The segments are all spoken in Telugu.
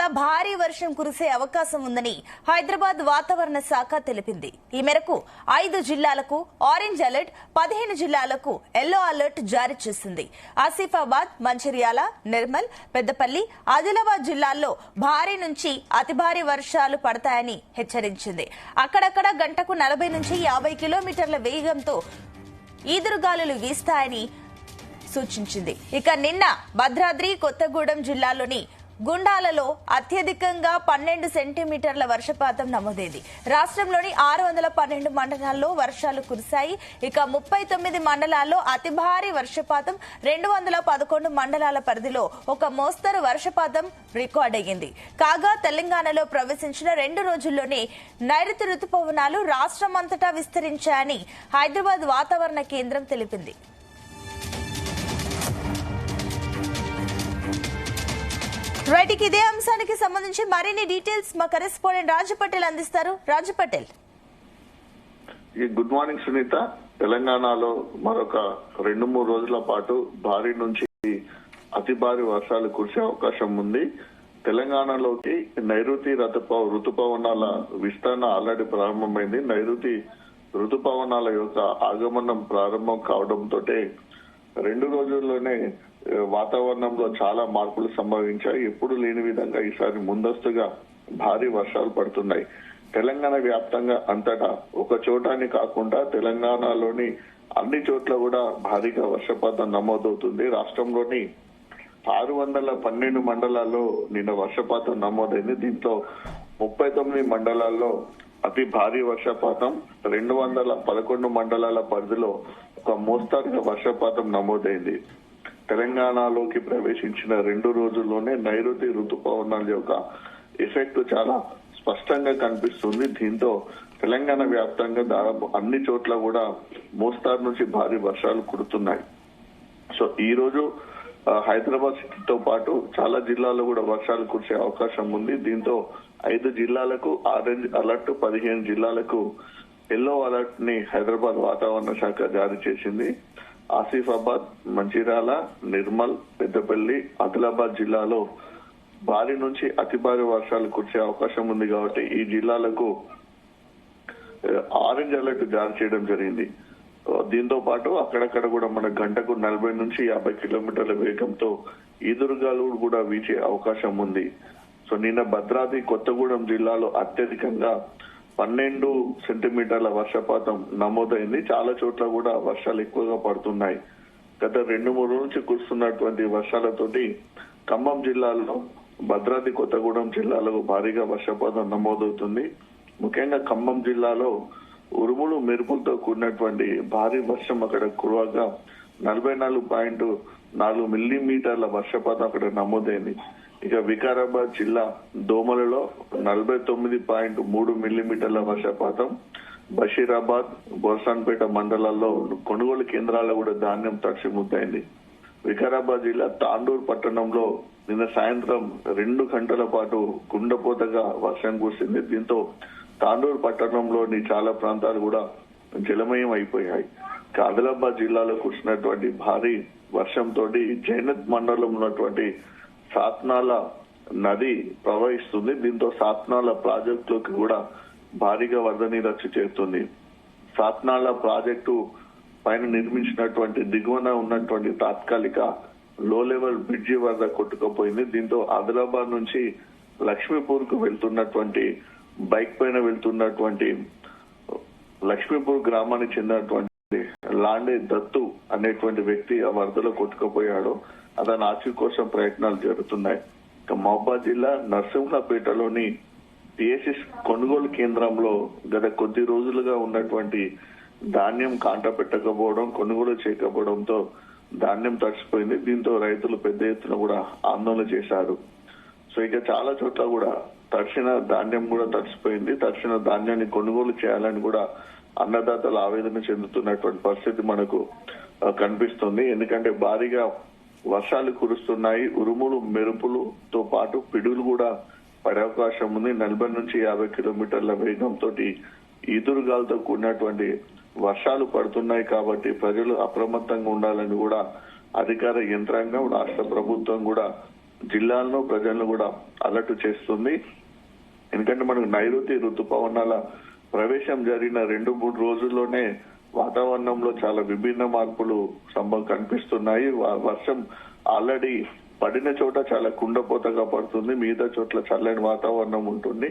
చాలా భారీ వర్షం కురిసే అవకాశం ఉందని హైదరాబాద్ వాతావరణ శాఖ తెలిపింది. ఈ మేరకు 5 జిల్లాలకు ఆరెంజ్ అలర్ట్, 15 జిల్లాలకు ఎల్లో అలర్ట్ జారీ చేసింది. ఆసిఫాబాద్, మంచిర్యాల, నిర్మల్, పెద్దపల్లి, ఆదిలాబాద్ జిల్లాల్లో భారీ నుంచి అతి భారీ వర్షాలు పడతాయని హెచ్చరించింది. అక్కడక్కడ గంటకు 40 నుంచి 50 కిలోమీటర్ల వేగంతో ఈదురుగాలులు వీస్తాయని సూచించింది. ఇక నిన్న భద్రాద్రి కొత్తగూడెం జిల్లాలోని గుండాలలో అత్యధికంగా 12 సెంటీమీటర్ల వర్షపాతం నమోదైంది. రాష్ట్రంలోని 612 మండలాల్లో వర్షాలు కురిశాయి. ఇక 39 మండలాల్లో అతి భారీ వర్షపాతం, 211 మండలాల పరిధిలో ఒక మోస్తరు వర్షపాతం రికార్డ్ అయ్యింది. కాగా తెలంగాణలో ప్రవేశించిన 2 రోజుల్లోనే నైరుతి రుతుపవనాలు రాష్ట్రమంతటా విస్తరించాయని హైదరాబాద్ వాతావరణ కేంద్రం తెలిపింది. రైట్, ఇదే అంశానికి సంబంధించి మరిన్ని డీటెయిల్స్ మా కరెస్పాండెంట్ రాజు పటేల్ అందిస్తారు. రాజు పటేల్. Good morning Sunitha. తెలంగాణలో మరొక 2-3 రోజుల పాటు భారీ నుంచి అతి భారీ వర్షాలు కురిసే అవకాశం ఉంది. తెలంగాణలోకి నైరుతి రుతుపవనాల విస్తరణ ఆల్రెడీ ప్రారంభమైంది. నైరుతి రుతుపవనాల యొక్క ఆగమనం ప్రారంభం కావడంతో 2 రోజుల్లోనే వాతావరణంలో చాలా మార్పులు సంభవించాయి. ఎప్పుడు లేని విధంగా ఈసారి ముందస్తుగా భారీ వర్షాలు పడుతున్నాయి. తెలంగాణ వ్యాప్తంగా అంతటా ఒక చోటాని కాకుండా తెలంగాణలోని అన్ని చోట్ల కూడా భారీగా వర్షపాతం నమోదవుతుంది. రాష్ట్రంలోని 612 మండలాల్లో నిన్న వర్షపాతం నమోదైంది. దీంట్లో 39 మండలాల్లో అతి భారీ వర్షపాతం, 211 మండలాల పరిధిలో ఒక మోస్తరుగా వర్షపాతం నమోదైంది. తెలంగాణలోకి ప్రవేశించిన 2 రోజుల్లోనే నైరుతి రుతుపవనాల యొక్క ఎఫెక్ట్ చాలా స్పష్టంగా కనిపిస్తుంది. దీంతో తెలంగాణ వ్యాప్తంగా దాదాపు అన్ని చోట్ల కూడా మోస్తారు నుంచి భారీ వర్షాలు కురుతున్నాయి. సో ఈ రోజు హైదరాబాద్ సిటీతో పాటు చాలా జిల్లాల్లో కూడా వర్షాలు కురిసే అవకాశం ఉంది. దీంతో 5 జిల్లాలకు ఆరెంజ్ అలర్ట్, 15 జిల్లాలకు ఎల్లో అలర్ట్ ని హైదరాబాద్ వాతావరణ శాఖ జారీ చేసింది. ఆసిఫాబాద్, మంచిర్యాల, నిర్మల్, పెద్దపల్లి, ఆదిలాబాద్ జిల్లాలో భారీ నుంచి అతి భారీ వర్షాలు కురిసే అవకాశం ఉంది కాబట్టి ఈ జిల్లాలకు ఆరెంజ్ అలర్ట్ జారీ చేయడం జరిగింది. దీంతో పాటు అక్కడక్కడ కూడా మన గంటకు 40 నుంచి 50 కిలోమీటర్ల వేగంతో ఈదురుగాలు కూడా వీచే అవకాశం ఉంది. సో నిన్న భద్రాద్రి కొత్తగూడెం జిల్లాలో అత్యధికంగా 12 సెంటీమీటర్ల వర్షపాతం నమోదైంది. చాలా చోట్ల కూడా వర్షాలు ఎక్కువగా పడుతున్నాయి. గత 2-3 రోజుల నుంచి కురుస్తున్నటువంటి వర్షాలతోటి ఖమ్మం జిల్లాలో, భద్రాద్రి కొత్తగూడెం జిల్లాలో భారీగా వర్షపాతం నమోదవుతుంది. ముఖ్యంగా ఖమ్మం జిల్లాలో ఉరుములు మెరుపులతో కూడినటువంటి భారీ వర్షం అక్కడ కురవగా 44.4 మిల్లీమీటర్ల వర్షపాతం అక్కడ నమోదైంది. ఇక వికారాబాద్ జిల్లా దోమలలో 49.3 మిల్లీమీటర్ల వర్షపాతం, బషీరాబాద్, బోర్సాన్పేట మండలాల్లో కొనుగోలు కేంద్రాల్లో కూడా ధాన్యం తడిసి ముద్దయింది. వికారాబాద్ జిల్లా తాండూరు పట్టణంలో నిన్న సాయంత్రం 2 గంటల పాటు కుండపోతగా వర్షం కురిసింది. దీంతో తాండూరు పట్టణంలోని చాలా ప్రాంతాలు కూడా జలమయం అయిపోయాయి. ఆదిలాబాద్ జిల్లాలో కురిసినటువంటి భారీ వర్షంతో జైనత్ మండలం ఉన్నటువంటి సాత్నాల నది ప్రవహిస్తుంది. దీంతో సాత్నాల ప్రాజెక్టులోకి కూడా భారీగా వరద నీరు వచ్చి చేరుతుంది. సాత్నాల ప్రాజెక్టు పైన నిర్మించినటువంటి దిగువన ఉన్నటువంటి తాత్కాలిక లో లెవెల్ బ్రిడ్జి వరద కొట్టుకుపోయింది. దీంతో ఆదిలాబాద్ నుంచి లక్ష్మీపూర్ కు వెళ్తున్నటువంటి బైక్ పైన వెళ్తున్నటువంటి లక్ష్మీపూర్ గ్రామానికి చెందినటువంటి లాండే దత్తు అనేటువంటి వ్యక్తి ఆ వరదలో కొట్టుకుపోయాడు. అతని ఆచూ కోసం ప్రయత్నాలు జరుగుతున్నాయి. ఇక మహబూబాబాద్ జిల్లా నరసింహపేటలోని పిఎస్ఎస్ కొనుగోలు కేంద్రంలో గత కొద్ది రోజులుగా ఉన్నటువంటి ధాన్యం కాంట పెట్టకపోవడం, కొనుగోలు చేయకపోవడంతో ధాన్యం తడిసిపోయింది. దీంతో రైతులు పెద్ద ఎత్తున కూడా ఆందోళన చేశారు. సో ఇక చాలా చోట్ల కూడా తడిసిన ధాన్యం కూడా తడిసిపోయింది. తడిసిన ధాన్యాన్ని కొనుగోలు చేయాలని కూడా అన్నదాతలు ఆవేదన చెందుతున్నటువంటి పరిస్థితి మనకు కనిపిస్తుంది. ఎందుకంటే భారీగా వర్షాలు కురుస్తున్నాయి. ఉరుములు మెరుపులతో పాటు పిడుగులు కూడా పడే అవకాశం ఉంది. 40 నుంచి 50 కిలోమీటర్ల వేగంతో ఈదురుగాలతో కూడినటువంటి వర్షాలు పడుతున్నాయి కాబట్టి ప్రజలు అప్రమత్తంగా ఉండాలని కూడా అధికార యంత్రాంగం, రాష్ట్ర ప్రభుత్వం కూడా జిల్లాలను ప్రజలను కూడా అలర్ట్ చేస్తుంది. ఎందుకంటే మనకు నైరుతి ఋతుపవనాల ప్రవేశం జరిగిన 2-3 రోజుల్లోనే వాతావరణంలో చాలా విభిన్న మార్పులు కనిపిస్తున్నాయి. వర్షం ఆల్రెడీ పడిన చోట చాలా కుండపోతగా పడుతుంది, మిగతా చోట్ల చల్లని వాతావరణం ఉంటుంది.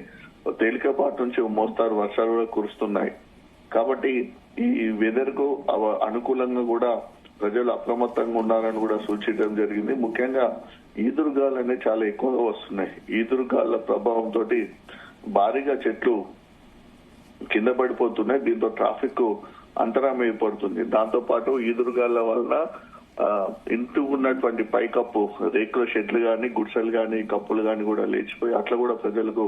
తేలికపాటి నుంచి మోస్తారు వర్షాలు కూడా కురుస్తున్నాయి. కాబట్టి ఈ వెదర్ కు అనుకూలంగా కూడా ప్రజలు అప్రమత్తంగా ఉన్నారని కూడా సూచించడం జరిగింది. ముఖ్యంగా ఈదురుగాలు అనేవి చాలా ఎక్కువగా వస్తున్నాయి. ఈదురుగాల ప్రభావంతో భారీగా చెట్లు కింద పడిపోతున్నాయి. దీంతో ట్రాఫిక్ అంతరాయం ఏర్పడుతుంది. దాంతో పాటు ఈదురుగాల వలన ఇంటి ఉన్నటువంటి పైకప్పు రేకుల షెడ్లు గాని, గుడిసెలు గాని, కప్పులు గాని కూడా లేచిపోయి అట్లా కూడా ప్రజలకు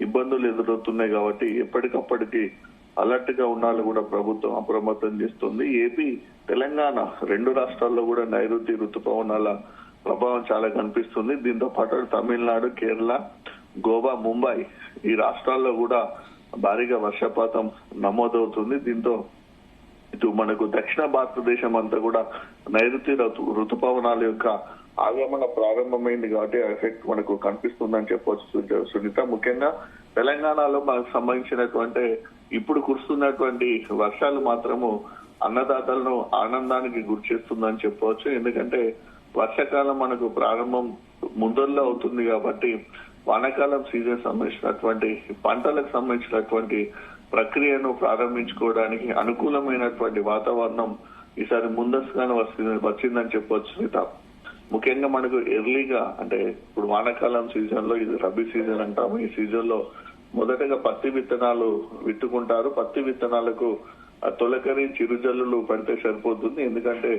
ఇబ్బందులు ఎదురవుతున్నాయి. కాబట్టి ఎప్పటికప్పటికి అలర్ట్ గా ఉండాలి కూడా ప్రభుత్వం అప్రమత్తం చేస్తుంది. ఏపీ, తెలంగాణ 2 రాష్ట్రాల్లో కూడా నైరుతి ఋతుపవనాల ప్రభావం చాలా కనిపిస్తుంది. దీంతో పాటు తమిళనాడు, కేరళ, గోవా, ముంబై ఈ రాష్ట్రాల్లో కూడా భారీగా వర్షపాతం నమోదవుతుంది. దీంతో ఇటు మనకు దక్షిణ భారతదేశం అంతా కూడా నైరుతి ఋతుపవనాల యొక్క ఆగమన ప్రారంభమైంది. కాబట్టి ఎఫెక్ట్ మనకు కనిపిస్తుందని చెప్పొచ్చు సునీత. ముఖ్యంగా తెలంగాణలో మనకు సంబంధించినటువంటి ఇప్పుడు కురుస్తున్నటువంటి వర్షాలు మాత్రము అన్నదాతలను ఆనందానికి గురి చేస్తుందని చెప్పవచ్చు. ఎందుకంటే వర్షాకాలం మనకు ప్రారంభం ముందల్లో అవుతుంది కాబట్టి వానాకాలం సీజన్ సంబంధించినటువంటి పంటలకు సంబంధించినటువంటి ప్రక్రియను ప్రారంభించుకోవడానికి అనుకూలమైనటువంటి వాతావరణం ఈసారి ముందస్తుగానే వచ్చిందని చెప్పొచ్చు. ముఖ్యంగా మనకు ఎర్లీగా అంటే ఇప్పుడు వానాకాలం సీజన్ లో ఇది రబీ సీజన్ అంటాము. ఈ సీజన్ లో మొదటగా పత్తి విత్తనాలు విత్తుకుంటారు. పత్తి విత్తనాలకు తొలకరి చిరుజల్లులు పడితే సరిపోతుంది. ఎందుకంటే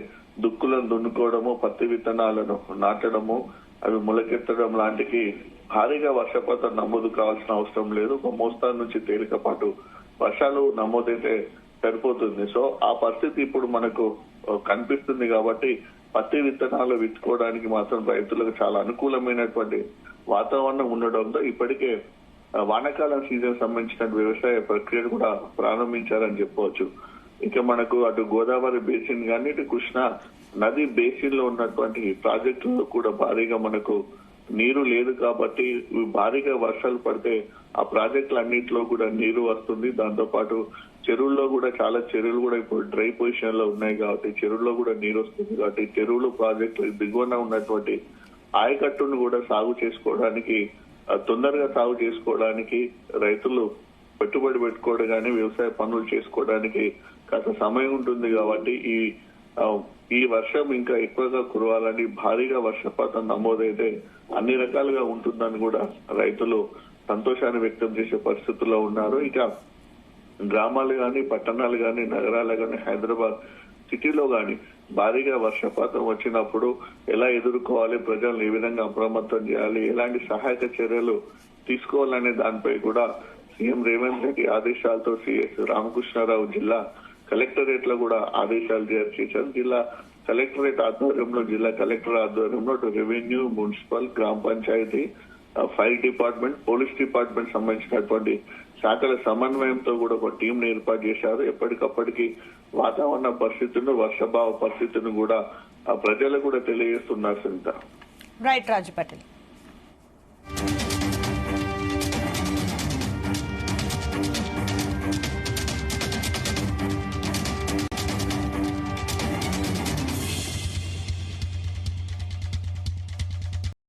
దుక్కులను దున్నుకోవడము, పత్తి విత్తనాలను నాటడము, అవి మొలకెత్తడం లాంటికి భారీగా వర్షపాతం నమోదు కావాల్సిన అవసరం లేదు. ఒక మోస్తారు నుంచి తేలికపాటు వర్షాలు నమోదైతే సరిపోతుంది. సో ఆ పరిస్థితి ఇప్పుడు మనకు కనిపిస్తుంది. కాబట్టి పత్తి విత్తనాలు విత్తుకోవడానికి మాత్రం రైతులకు చాలా అనుకూలమైనటువంటి వాతావరణం ఉండడంతో ఇప్పటికే వానాకాలం సీజన్ సంబంధించిన వ్యవసాయ ప్రక్రియను కూడా ప్రారంభించారని చెప్పవచ్చు. ఇక మనకు అటు గోదావరి బేసిన్ కానీ, ఇటు కృష్ణా నది బేసిన్ లో ఉన్నటువంటి ప్రాజెక్టుల్లో కూడా భారీగా మనకు నీరు లేదు. కాబట్టి భారీగా వర్షాలు పడితే ఆ ప్రాజెక్టులన్నింటిలో కూడా నీరు వస్తుంది. దాంతో పాటు చెరువుల్లో కూడా చాలా చెరువులు కూడా ఇప్పుడు డ్రై పొజిషన్ లో ఉన్నాయి. కాబట్టి చెరువుల్లో కూడా నీరు వస్తుంది. కాబట్టి చెరువులు, ప్రాజెక్టులు దిగువన ఉన్నటువంటి ఆయకట్టును కూడా సాగు చేసుకోవడానికి, తొందరగా సాగు చేసుకోవడానికి రైతులు పెట్టుబడి పెట్టుకోవడం కానీ, వ్యవసాయ పనులు చేసుకోవడానికి కాస్త సమయం ఉంటుంది. కాబట్టి ఈ వర్షం ఇంకా ఎక్కువగా కురవాలని, భారీగా వర్షపాతం నమోదైతే అన్ని రకాలుగా ఉంటుందని కూడా రైతులు సంతోషాన్ని వ్యక్తం చేసే పరిస్థితుల్లో ఉన్నారు. ఇక గ్రామాలు గాని, పట్టణాలు గాని, నగరాలు గాని, హైదరాబాద్ సిటీలో గాని భారీగా వర్షపాతం వచ్చినప్పుడు ఎలా ఎదుర్కోవాలి, ప్రజలను ఏ విధంగా అప్రమత్తం చేయాలి, ఎలాంటి సహాయక చర్యలు తీసుకోవాలనే దానిపై కూడా సీఎం రేవంత్ రెడ్డి ఆదేశాలతో సిఎస్ రామకృష్ణారావు జిల్లా కలెక్టరేట్ లో కూడా ఆదేశాలు జారీ చేశారు. జిల్లా కలెక్టరేట్ ఆధ్వర్యంలో, జిల్లా కలెక్టర్ ఆధ్వర్యంలో రెవెన్యూ, మున్సిపల్, గ్రామ panchayat, fire department, police department సంబంధించినటువంటి శాఖల సమన్వయంతో కూడా ఒక టీం ని ఏర్పాటు చేశారు. ఎప్పటికప్పటికి వాతావరణ పరిస్థితులను, వర్షభావ పరిస్థితులను కూడా ప్రజలకు కూడా తెలియజేస్తున్నారు. రైట్ రాజు పటేల్.